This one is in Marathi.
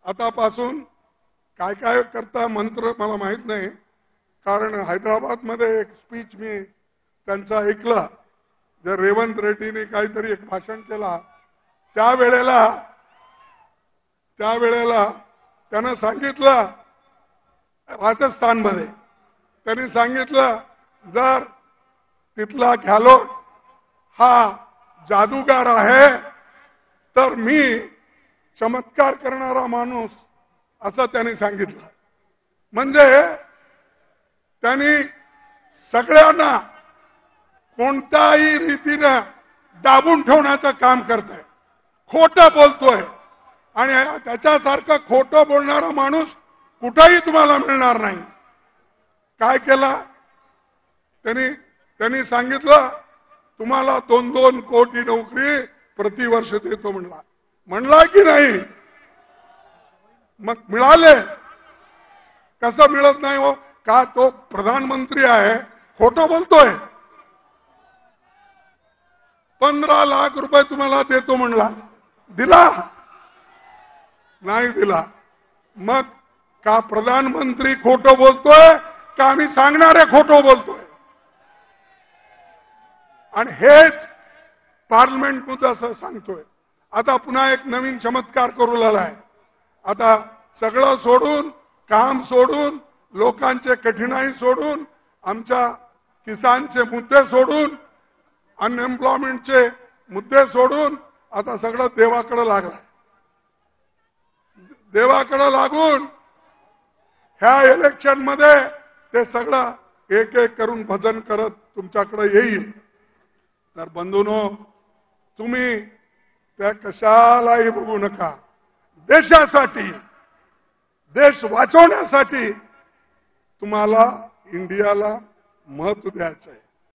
आतापासून काय काय करता मंत्र मला माहित नाही, कारण हैदराबाद मध्ये एक स्पीच मी त्यांचा ऐकला, जर रेवंत रेड्डीने काहीतरी एक भाषण केला, त्यावेळेला त्यानं सांगितलं, राजस्थानमध्ये त्यांनी सांगितलं, जर तिथला गहलोत हा जादूगार आहे तर मी चमत्कार करणारा माणूस, असं त्यांनी सांगितलं. म्हणजे त्यांनी सगळ्यांना कोणत्याही रीतीने दाबून ठेवण्याचं काम करतोय, खोटं बोलतोय, आणि त्याच्यासारखं खोटं बोलणारा माणूस कुठेही तुम्हाला मिळणार नाही. काय केलं त्यांनी सांगितलं, तुम्हाला 2-2 कोटी नोकरी प्रतिवर्ष देतो म्हणला की नाही? मग मिळाले. कसं मिळत नाही हो? का तो प्रधानमंत्री आहे, खोटं बोलतोय? 15 लाख रुपये तुम्हाला देतो म्हणला, दिला नाही? दिला. मग का प्रधानमंत्री खोटं बोलतोय का आम्ही सांगणारे खोटं बोलतोय? आणि हेच पार्लमेंटमध्ये असं सांगतोय. आता पुन्हा एक नवीन चमत्कार करू लागलाय. आता सगळं सोडून, काम सोडून, लोकांचे कठीणाई सोडून, आमच्या किसानचे मुद्दे सोडून, अनएम्प्लॉयमेंटचे मुद्दे सोडून आता सगळं देवाकडे लागलाय. देवाकडे लागून ह्या इलेक्शनमध्ये ते सगळं एक एक करून भजन करत तुमच्याकडे येईल. तर बंधूंनो, तुम्ही त्या कशालाही बघू नका. देशासाठी, देश वाचवण्यासाठी तुम्हाला इंडियाला महत्व द्यायचं आहे.